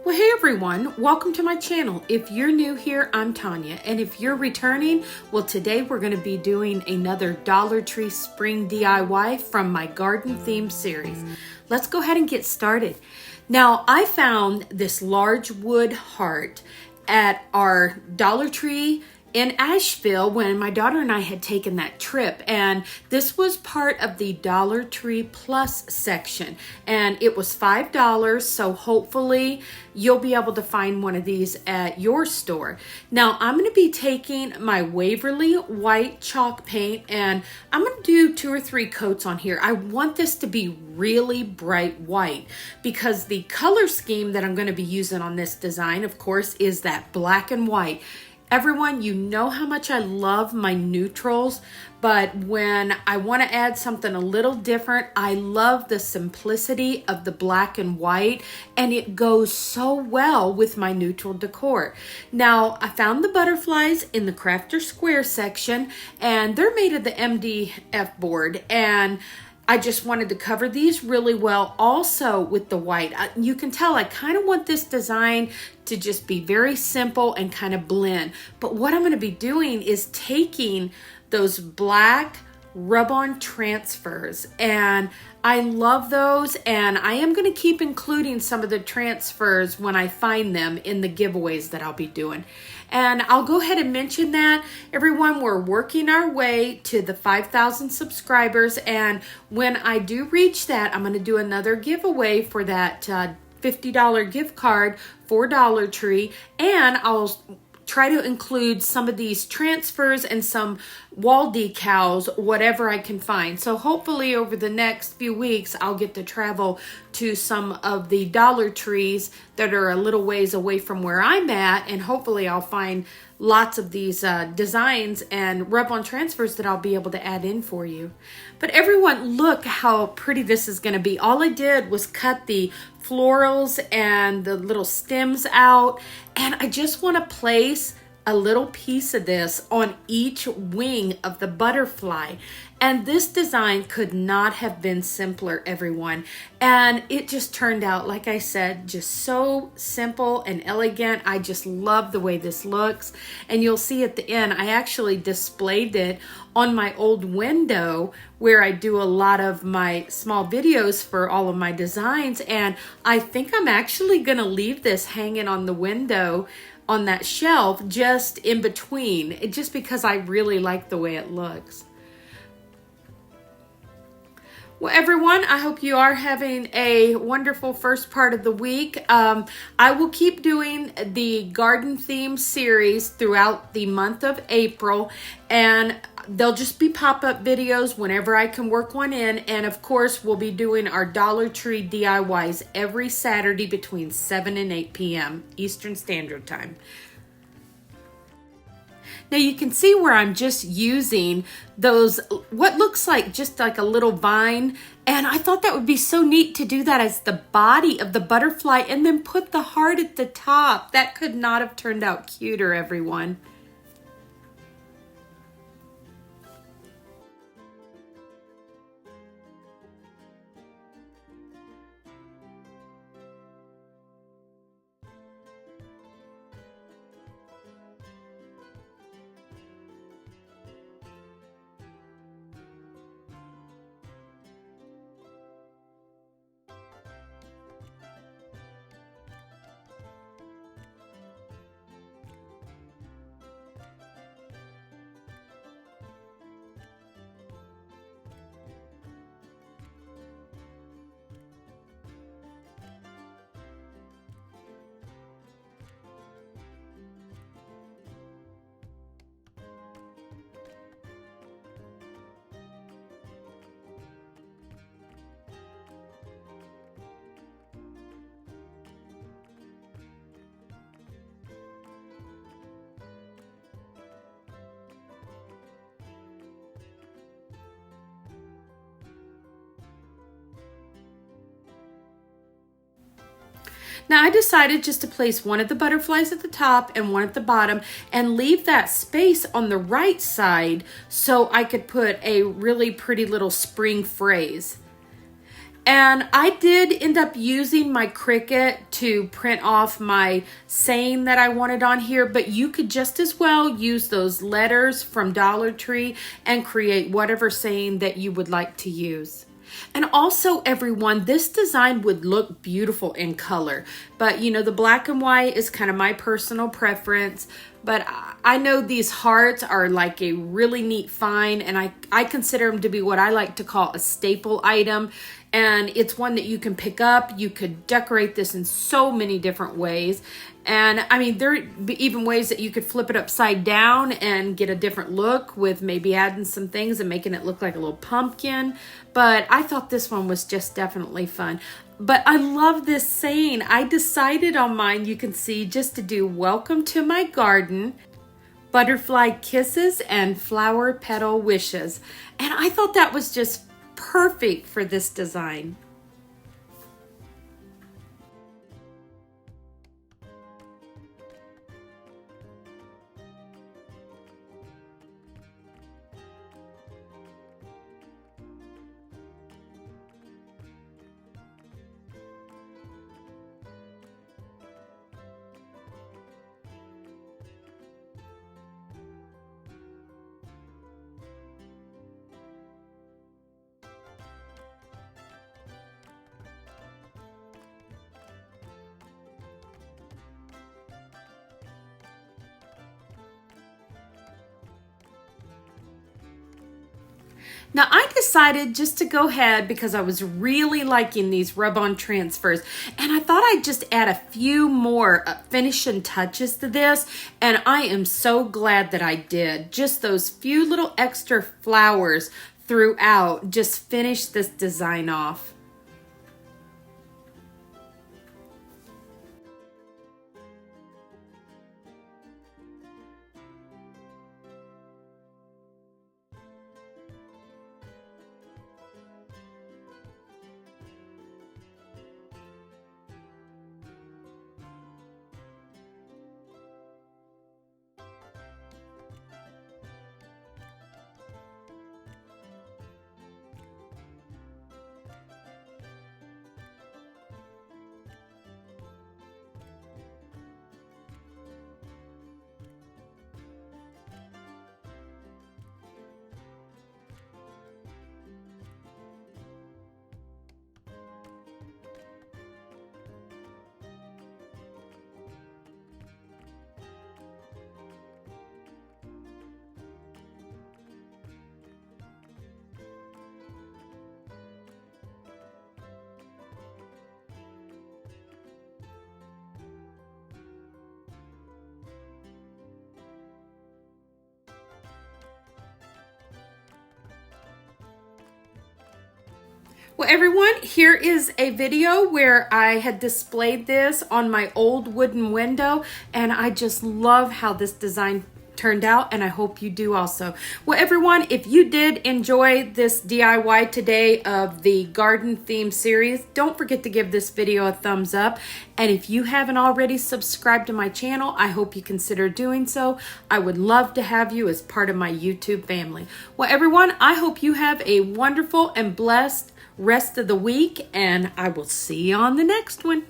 Well, hey everyone, welcome to my channel. If you're new here, I'm Tonya, and if you're returning, well, today we're going to be doing another Dollar Tree spring DIY from my garden theme series. Let's go ahead and get started. Now, I found this large wood heart at our Dollar Tree in Asheville when my daughter and I had taken that trip, and this was part of the Dollar Tree Plus section, and it was $5, so hopefully you'll be able to find one of these at your store. Now I'm going to be taking my Waverly white chalk paint, and I'm going to do 2 or 3 coats on here. I want this to be really bright white because the color scheme that I'm going to be using on this design, of course, is that black and white. Everyone, you know how much I love my neutrals, but when I want to add something a little different, I love the simplicity of the black and white, and it goes so well with my neutral decor. Now, I found the butterflies in the Crafter Square section, and they're made of the MDF board, and I just wanted to cover these really well also with the white. You can tell I kind of want this design to just be very simple and kind of blend. But what I'm going to be doing is taking those black rub-on transfers, and I love those, and I am going to keep including some of the transfers when I find them in the giveaways that I'll be doing. And I'll go ahead and mention that, everyone, we're working our way to the 5,000 subscribers, and when I do reach that, I'm going to do another giveaway for that $50 gift card for Dollar Tree, and I'll try to include some of these transfers and some wall decals, whatever I can find. So hopefully over the next few weeks, I'll get to travel to some of the Dollar Trees that are a little ways away from where I'm at, and hopefully I'll find lots of these designs and rub-on transfers that I'll be able to add in for you. But everyone, look how pretty this is going to be. All I did was cut the florals and the little stems out, and I just want to place a little piece of this on each wing of the butterfly. And this design could not have been simpler, everyone. And it just turned out, like I said, just so simple and elegant. I just love the way this looks. And you'll see at the end, I actually displayed it on my old window where I do a lot of my small videos for all of my designs. And I think I'm actually gonna leave this hanging on the window on that shelf just in between, just because I really like the way it looks. Well, everyone, I hope you are having a wonderful first part of the week. I will keep doing the garden theme series throughout the month of April, and they'll just be pop-up videos whenever I can work one in. And of course, we'll be doing our Dollar Tree DIYs every Saturday between 7 and 8 p.m. Eastern Standard Time. Now you can see where I'm just using those, what looks like just like a little vine. And I thought that would be so neat to do that as the body of the butterfly and then put the heart at the top. That could not have turned out cuter, everyone. Now I decided just to place one of the butterflies at the top and one at the bottom and leave that space on the right side so I could put a really pretty little spring phrase. And I did end up using my Cricut to print off my saying that I wanted on here, but you could just as well use those letters from Dollar Tree and create whatever saying that you would like to use. And also, everyone, this design would look beautiful in color, but you know, the black and white is kind of my personal preference. But I know these hearts are like a really neat find, and I consider them to be what I like to call a staple item. And it's one that you can pick up. You could decorate this in so many different ways. And I mean, there are even ways that you could flip it upside down and get a different look with maybe adding some things and making it look like a little pumpkin. But I thought this one was just definitely fun. But I love this saying. I decided on mine, you can see, just to do welcome to my garden, butterfly kisses, and flower petal wishes. And I thought that was just perfect for this design. Now I decided just to go ahead because I was really liking these rub-on transfers, and I thought I'd just add a few more finishing touches to this, and I am so glad that I did. Just those few little extra flowers throughout just finished this design off. Well, everyone, here is a video where I had displayed this on my old wooden window, and I just love how this design turned out, and I hope you do also. Well, everyone, if you did enjoy this DIY today of the garden theme series, don't forget to give this video a thumbs up. And if you haven't already subscribed to my channel, I hope you consider doing so. I would love to have you as part of my YouTube family. Well, everyone, I hope you have a wonderful and blessed rest of the week, and I will see you on the next one.